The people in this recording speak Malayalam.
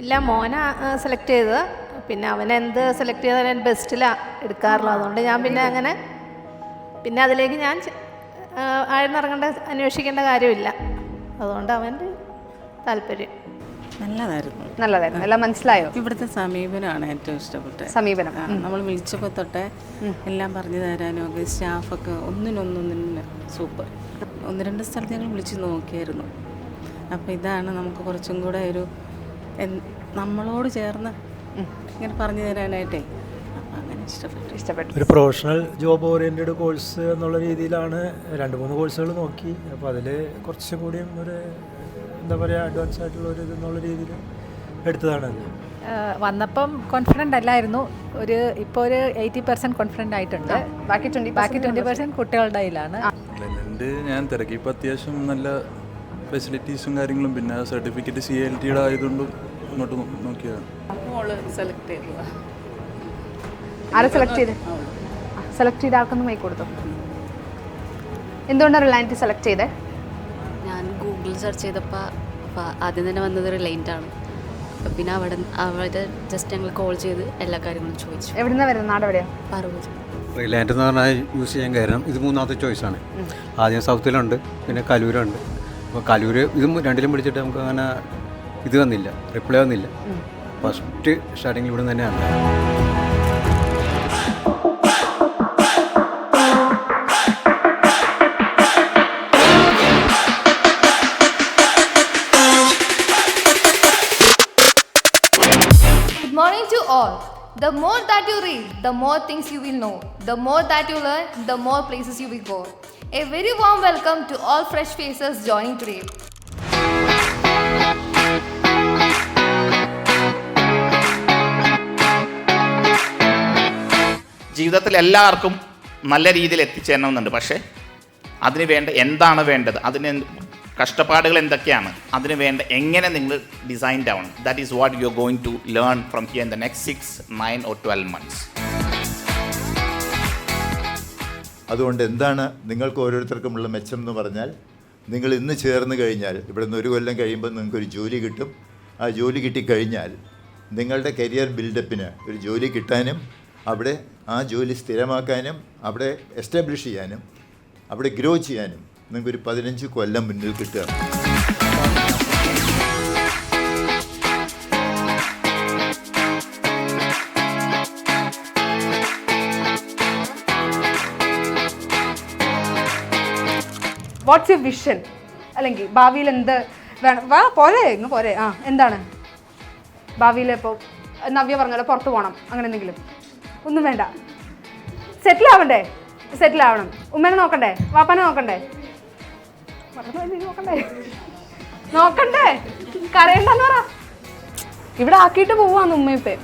ഇല്ല, മോനെ സെലക്ട് ചെയ്തത്. പിന്നെ അവനെന്ത് സെലക്ട് ചെയ്താലും ബെസ്റ്റിലാണ് എടുക്കാറുള്ളത്. അതുകൊണ്ട് ഞാൻ പിന്നെ അങ്ങനെ പിന്നെ അതിലേക്ക് ഞാൻ ആഴ്ന്നിറങ്ങേണ്ട അന്വേഷിക്കേണ്ട കാര്യമില്ല. അതുകൊണ്ട് അവൻ്റെ താല്പര്യം നല്ലതായിരുന്നു. എല്ലാം മനസ്സിലായോ? ഇവിടുത്തെ സമീപനമാണ് ഏറ്റവും ഇഷ്ടപ്പെട്ടത്. സമീപനം നമ്മൾ വിളിച്ചപ്പോൾ തൊട്ടേ എല്ലാം പറഞ്ഞു തരാനും ഒക്കെ സ്റ്റാഫൊക്കെ ഒന്നിനൊന്നിന് സൂപ്പർ. 1-2 സ്ഥലത്ത് ഞങ്ങൾ വിളിച്ച് നോക്കിയായിരുന്നു. അപ്പോൾ ഇതാണ് നമുക്ക് കുറച്ചും കൂടെ ഒരു നമ്മളോട് ചേർന്ന് ഇങ്ങനെ പറഞ്ഞു തരാനായിട്ടേ. അപ്പം അങ്ങനെ ഇഷ്ടപ്പെട്ടു. ഒരു പ്രൊഫഷണൽ ജോബ് ഓറിയൻറ്റഡ് കോഴ്സ് എന്നുള്ള രീതിയിലാണ് 2-3 കോഴ്സുകൾ നോക്കി. അപ്പോൾ അതിൽ കുറച്ചും കൂടിയും ഒരു എന്താ പറയുക അഡ്വാൻസ് ആയിട്ടുള്ള ഒരു ഇതെന്നുള്ള രീതിയിൽ എടുത്തതാണത്. വന്നപ്പം കോൺഫിഡൻ്റ് അല്ലായിരുന്നു. ഇപ്പോൾ ഒരു 80% കോൺഫിഡൻ്റ് ആയിട്ടുണ്ട്. ബാക്കി 20% കുട്ടികളുടെ കയ്യിലാണ്. ഞാൻ തിരക്കിപ്പോൾ അത്യാവശ്യം നല്ല ഫെസിലിറ്റീസും കാര്യങ്ങളും പിന്നെ സർട്ടിഫിക്കറ്റ് CLTയുടെ ആയതുകൊണ്ടും ഇങ്ങോട്ട് നോക്കിയതാണ്. ആരെ സെലക്ട് ചെയ്ത ആൾക്കൊന്ന് മൈക്ക് കൊടുത്തു. എന്തുകൊണ്ടാണ് റിലയൻറ്റ് സെലക്ട് ചെയ്തത്? ഞാൻ ഗൂഗിളിൽ സെർച്ച് ചെയ്തപ്പോൾ ആദ്യം തന്നെ വന്നത് റിലയൻ്റാണ്. പിന്നെ അവിടെ ജസ്റ്റ് ഞങ്ങൾ കോൾ ചെയ്ത് എല്ലാ കാര്യങ്ങളും ചോദിച്ചു. എവിടെ നിന്നാണ് വരുന്നത്? നാട് എവിടെയാണ്? പറവൂർ. റിലയൻറ്റ് എന്ന് പറഞ്ഞാൽ യൂസ് ചെയ്യാൻ കാരണം ഇത് 3ാമത്തെ ചോയ്സാണ്. ആദ്യം സൗത്തിലുണ്ട്, പിന്നെ കലൂരുണ്ട്. അപ്പോൾ കലൂര് ഇതും രണ്ടിലും പിടിച്ചിട്ട് നമുക്ക് അങ്ങനെ ഇത് വന്നില്ല, റിപ്ലൈ വന്നില്ല. ഫസ്റ്റ് സ്റ്റാർട്ടിങ്ങിൽ ഇവിടെ തന്നെയാണ്. Good morning to all. The more that you read, the more things you will know. The more that you learn, the more places you will go. A very warm welcome to all fresh faces joining today. ജീവിതത്തിൽ എല്ലാവർക്കും നല്ല രീതിയിൽ എത്തിച്ചേരണമെന്നുണ്ട്. പക്ഷേ അതിന് വേണ്ട എന്താണ് വേണ്ടത്, അതിന് കഷ്ടപ്പാടുകൾ എന്തൊക്കെയാണ്, അതിന് വേണ്ട എങ്ങനെ നിങ്ങൾ ഡിസൈൻഡ് ആവണം. That is what you are going to learn from here in the next 6, 9 or 12 months. അതുകൊണ്ട് എന്താണ് നിങ്ങൾക്ക് ഓരോരുത്തർക്കുമുള്ള മെച്ചം എന്ന് പറഞ്ഞാൽ, നിങ്ങൾ ഇന്ന് ചേർന്ന് കഴിഞ്ഞാൽ ഇവിടെ നിന്ന് 1 കൊല്ലം കഴിയുമ്പോൾ നിങ്ങൾക്കൊരു ജോലി കിട്ടും. ആ ജോലി കിട്ടിക്കഴിഞ്ഞാൽ നിങ്ങളുടെ കരിയർ ബിൽഡപ്പിന് ഒരു ജോലി കിട്ടാനും അവിടെ ആ ജോലി സ്ഥിരമാക്കാനും അവിടെ എസ്റ്റാബ്ലിഷ് ചെയ്യാനും അവിടെ ഗ്രോ ചെയ്യാനും നിങ്ങൾക്കൊരു 15 കൊല്ലം മുന്നിൽ കിട്ടുക. What's your vision? അല്ലെങ്കിൽ ഭാവിയിൽ എന്ത് വേണം? പോരെ എന്താണ് ഭാവിയിൽ? ഇപ്പോൾ നവ്യ പറഞ്ഞല്ലോ പുറത്ത് പോകണം, അങ്ങനെ എന്തെങ്കിലും? ഒന്നും വേണ്ട. സെറ്റിൽ ആവണം. ഉമ്മനെ നോക്കണ്ടേ? വാപ്പാനെ നോക്കണ്ടേ? കരയണ്ടെന്ന് പറ. ഇവിടെ ആക്കിയിട്ട് പോവാന്ന് ഉമ്മ ഇപ്പം.